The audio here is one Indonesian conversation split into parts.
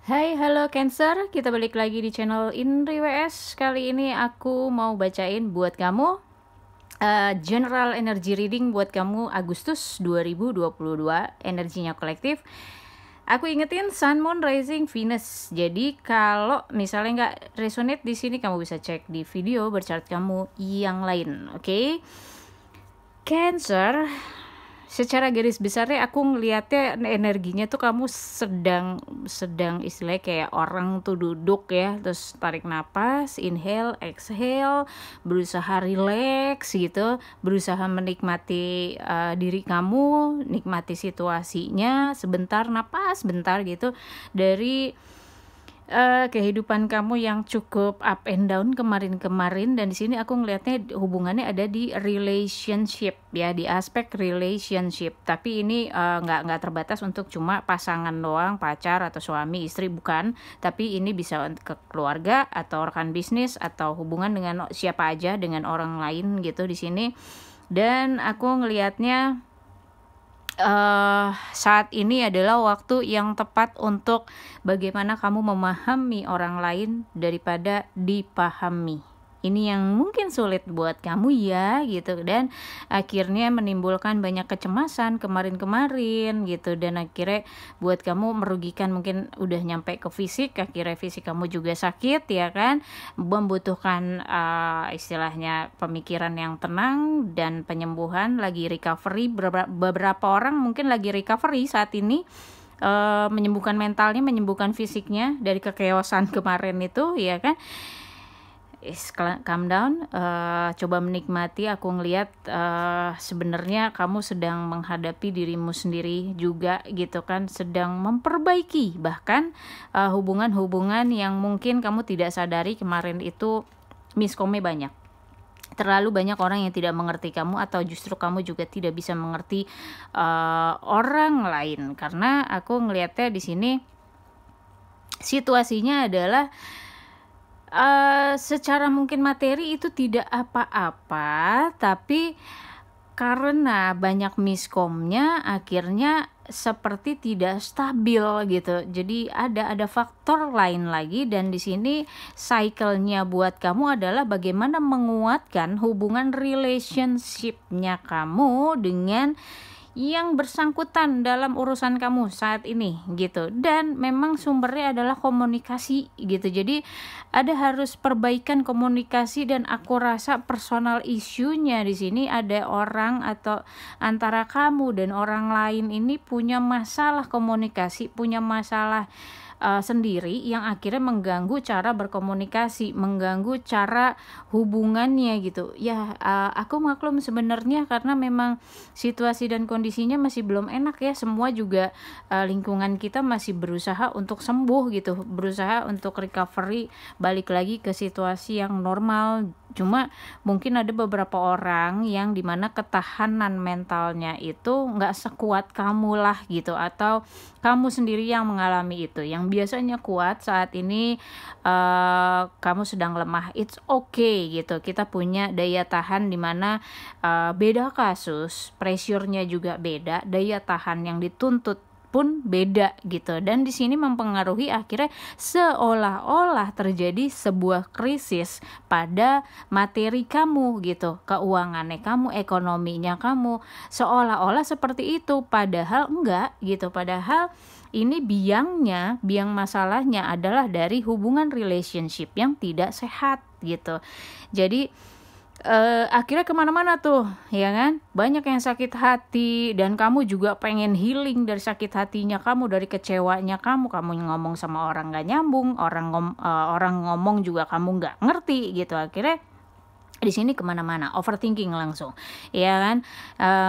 Hai, halo Cancer. Kita balik lagi di channel Indri WS. Kali ini aku mau bacain buat kamu general energy reading buat kamu Agustus 2022. Energinya kolektif. Aku ingetin Sun, Moon, Rising, Venus. Jadi kalau misalnya nggak resonate di sini, kamu bisa cek di video berchart kamu yang lain. Oke? Cancer, secara garis besarnya aku ngelihatnya energinya tuh kamu sedang istilahnya kayak orang tuh duduk ya, terus tarik napas, inhale, exhale, berusaha relax gitu, berusaha menikmati diri kamu, nikmati situasinya, sebentar napas, bentar gitu dari kehidupan kamu yang cukup up and down kemarin-kemarin. Dan di sini aku ngelihatnya hubungannya ada di relationship ya, di aspek relationship. Tapi ini nggak terbatas untuk cuma pasangan doang, pacar atau suami istri, bukan. Tapi ini bisa ke keluarga atau rekan bisnis atau hubungan dengan siapa aja, dengan orang lain gitu di sini. Dan aku ngelihatnya saat ini adalah waktu yang tepat untuk bagaimana kamu memahami orang lain daripada dipahami. Ini yang mungkin sulit buat kamu ya gitu, dan akhirnya menimbulkan banyak kecemasan kemarin-kemarin gitu, dan akhirnya buat kamu merugikan, mungkin udah nyampe ke fisik, akhirnya fisik kamu juga sakit ya kan, membutuhkan istilahnya pemikiran yang tenang dan penyembuhan, lagi recovery. Beberapa orang mungkin lagi recovery saat ini, menyembuhkan mentalnya, menyembuhkan fisiknya dari kekeosan kemarin itu ya kan. Calm down, coba menikmati. Aku ngelihat sebenarnya kamu sedang menghadapi dirimu sendiri juga gitu kan, sedang memperbaiki bahkan hubungan-hubungan yang mungkin kamu tidak sadari kemarin itu miskomnya banyak. Terlalu banyak orang yang tidak mengerti kamu, atau justru kamu juga tidak bisa mengerti orang lain. Karena aku ngelihatnya di sini situasinya adalah secara mungkin materi itu tidak apa-apa, tapi karena banyak miskomnya akhirnya seperti tidak stabil gitu. Jadi ada faktor lain lagi, dan di sini cycle-nya buat kamu adalah bagaimana menguatkan hubungan relationship-nya kamu dengan yang bersangkutan dalam urusan kamu saat ini gitu. Dan memang sumbernya adalah komunikasi gitu. Jadi ada harus perbaikan komunikasi, dan aku rasa personal issue-nya di sini ada orang atau antara kamu dan orang lain ini punya masalah komunikasi, punya masalah sendiri yang akhirnya mengganggu cara berkomunikasi, mengganggu cara hubungannya gitu ya. Aku maklum sebenarnya, karena memang situasi dan kondisinya masih belum enak ya. Semua juga lingkungan kita masih berusaha untuk sembuh gitu, berusaha untuk recovery, balik lagi ke situasi yang normal. Cuma mungkin ada beberapa orang yang dimana ketahanan mentalnya itu nggak sekuat kamu lah gitu, atau kamu sendiri yang mengalami itu. Yang biasanya kuat saat ini kamu sedang lemah. It's okay gitu. Kita punya daya tahan dimana beda kasus, pressure-nya juga beda, daya tahan yang dituntut pun beda gitu. Dan di sini mempengaruhi akhirnya seolah-olah terjadi sebuah krisis pada materi kamu gitu, keuangannya kamu, ekonominya kamu, seolah-olah seperti itu, padahal enggak gitu. Padahal ini biang masalahnya adalah dari hubungan relationship yang tidak sehat gitu. Jadi akhirnya kemana-mana tuh ya kan, banyak yang sakit hati, dan kamu juga pengen healing dari sakit hatinya kamu, dari kecewanya kamu ngomong sama orang gak nyambung, orang ngomong juga kamu gak ngerti gitu. Akhirnya di sini kemana-mana, overthinking langsung, ya kan,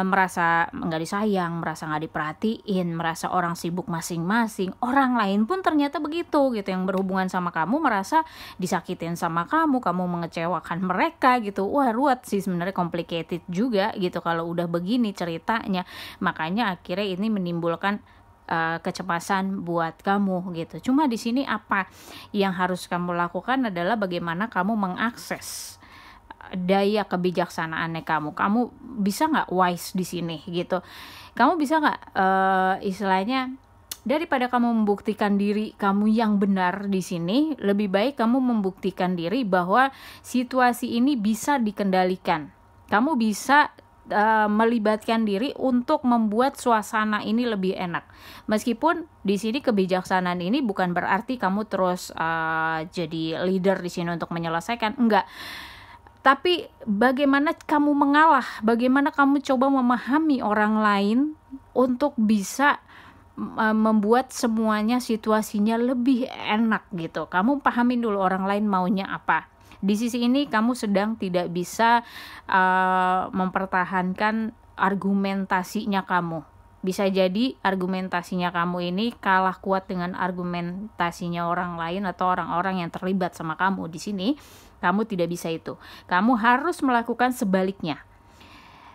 merasa nggak disayang, merasa nggak diperhatiin, merasa orang sibuk masing-masing, orang lain pun ternyata begitu gitu, yang berhubungan sama kamu merasa disakitin sama kamu mengecewakan mereka gitu. Wah, ruwet sih sebenarnya, complicated juga gitu kalau udah begini ceritanya. Makanya akhirnya ini menimbulkan kecemasan buat kamu gitu. Cuma di sini apa yang harus kamu lakukan adalah bagaimana kamu mengakses daya kebijaksanaannya kamu bisa nggak wise di sini gitu. Kamu bisa nggak istilahnya Daripada kamu membuktikan diri kamu yang benar di sini, lebih baik kamu membuktikan diri bahwa situasi ini bisa dikendalikan. Kamu bisa melibatkan diri untuk membuat suasana ini lebih enak. Meskipun di sini kebijaksanaan ini bukan berarti kamu terus jadi leader di sini untuk menyelesaikan, enggak. Tapi bagaimana kamu mengalah, bagaimana kamu coba memahami orang lain untuk bisa membuat semuanya situasinya lebih enak gitu. Kamu pahamin dulu orang lain maunya apa. Di sisi ini kamu sedang tidak bisa mempertahankan argumentasinya kamu. Bisa jadi argumentasinya kamu ini kalah kuat dengan argumentasinya orang lain atau orang-orang yang terlibat sama kamu di sini. Kamu tidak bisa itu. Kamu harus melakukan sebaliknya.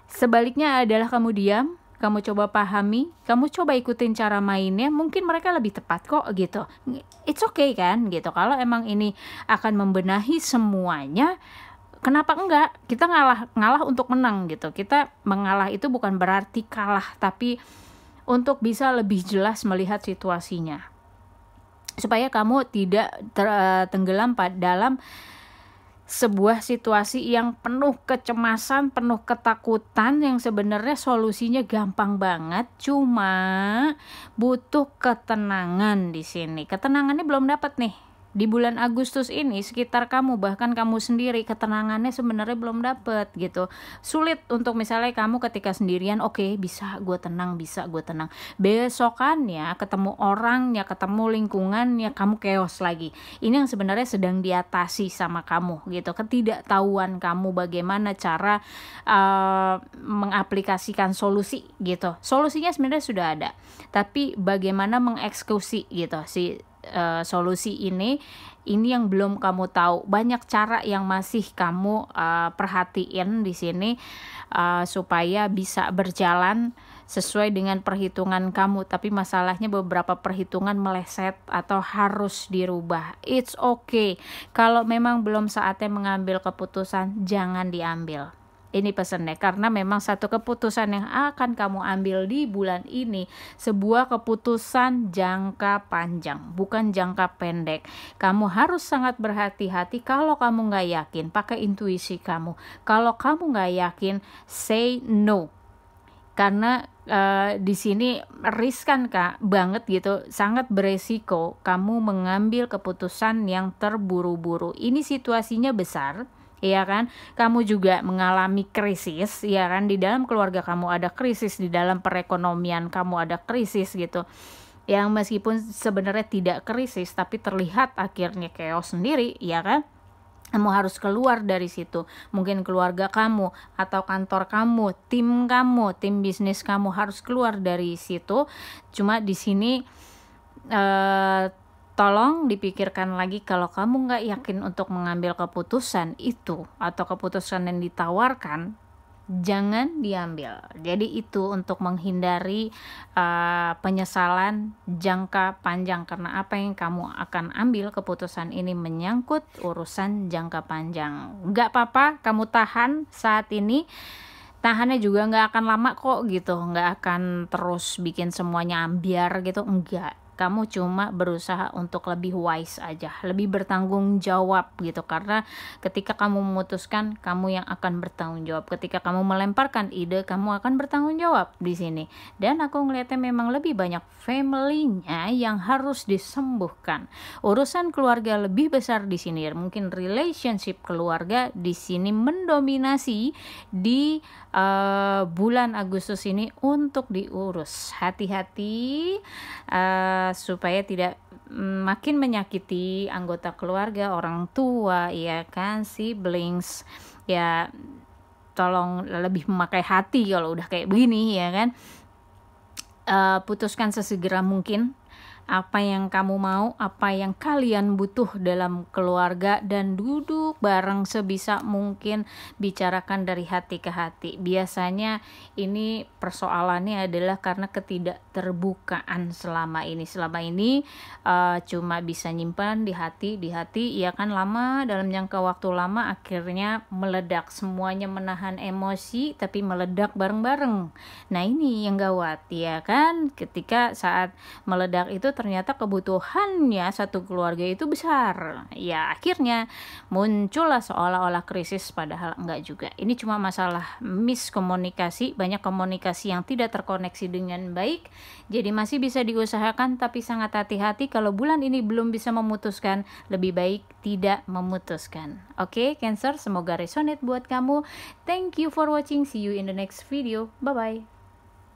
Sebaliknya adalah kamu diam, kamu coba pahami, kamu coba ikutin cara mainnya, mungkin mereka lebih tepat kok gitu. It's okay kan gitu. Kalau emang ini akan membenahi semuanya, kenapa enggak? Kita ngalah untuk menang gitu. Kita mengalah itu bukan berarti kalah, tapi untuk bisa lebih jelas melihat situasinya. Supaya kamu tidak tenggelam dalam sebuah situasi yang penuh kecemasan, penuh ketakutan, yang sebenarnya solusinya gampang banget, cuma butuh ketenangan di sini. Ketenangannya belum dapat nih. Di bulan Agustus ini sekitar kamu, bahkan kamu sendiri, ketenangannya sebenarnya belum dapet gitu. Sulit untuk misalnya kamu ketika sendirian, oke, bisa gue tenang, besokannya ketemu orangnya, ketemu lingkungannya, kamu chaos lagi. Ini yang sebenarnya sedang diatasi sama kamu gitu. Ketidaktahuan kamu bagaimana cara mengaplikasikan solusi gitu. Solusinya sebenarnya sudah ada, tapi bagaimana mengeksekusi gitu solusi ini yang belum kamu tahu. Banyak cara yang masih kamu perhatiin di sini supaya bisa berjalan sesuai dengan perhitungan kamu, tapi masalahnya beberapa perhitungan meleset atau harus dirubah. It's okay. Kalau memang belum saatnya mengambil keputusan, jangan diambil. Ini pesannya, karena memang satu keputusan yang akan kamu ambil di bulan ini sebuah keputusan jangka panjang, bukan jangka pendek. Kamu harus sangat berhati-hati. Kalau kamu nggak yakin, pakai intuisi kamu. Kalau kamu nggak yakin, say no. Karena di sini riskan banget gitu, sangat beresiko kamu mengambil keputusan yang terburu-buru. Ini situasinya besar. Iya kan, kamu juga mengalami krisis, ya kan, di dalam keluarga kamu ada krisis, di dalam perekonomian kamu ada krisis gitu, yang meskipun sebenarnya tidak krisis tapi terlihat akhirnya chaos sendiri, ya kan. Kamu harus keluar dari situ. Mungkin keluarga kamu atau kantor kamu, tim bisnis kamu harus keluar dari situ. Cuma di sini tolong dipikirkan lagi, kalau kamu nggak yakin untuk mengambil keputusan itu atau keputusan yang ditawarkan, jangan diambil. Jadi itu untuk menghindari penyesalan jangka panjang, karena apa yang kamu akan ambil keputusan ini menyangkut urusan jangka panjang. Nggak apa-apa kamu tahan saat ini. Tahannya juga nggak akan lama kok gitu, nggak akan terus bikin semuanya ambiar gitu, enggak. Kamu cuma berusaha untuk lebih wise aja, lebih bertanggung jawab gitu, karena ketika kamu memutuskan, kamu yang akan bertanggung jawab. Ketika kamu melemparkan ide, kamu akan bertanggung jawab di sini. Dan aku ngeliatnya memang lebih banyak family-nya yang harus disembuhkan. Urusan keluarga lebih besar di sini, mungkin relationship keluarga di sini mendominasi di bulan Agustus ini untuk diurus. Hati-hati supaya tidak makin menyakiti anggota keluarga, orang tua, ya kan, siblings. Ya tolong lebih memakai hati kalau udah kayak begini, ya kan. Putuskan sesegera mungkin. apa yang kamu mau, apa yang kalian butuh dalam keluarga, dan duduk bareng sebisa mungkin, bicarakan dari hati ke hati. Biasanya ini persoalannya adalah karena ketidakterbukaan selama ini cuma bisa nyimpan di hati, ya kan, lama, dalam jangka waktu lama akhirnya meledak, semuanya menahan emosi tapi meledak bareng-bareng. Nah ini yang gawat, ya kan, ketika saat meledak itu ternyata kebutuhannya satu keluarga itu besar, ya akhirnya muncullah seolah-olah krisis, padahal enggak juga. Ini cuma masalah miskomunikasi, banyak komunikasi yang tidak terkoneksi dengan baik, jadi masih bisa diusahakan, tapi sangat hati-hati. Kalau bulan ini belum bisa memutuskan, lebih baik tidak memutuskan. Oke, Cancer, semoga resonate buat kamu. Thank you for watching, see you in the next video, bye bye.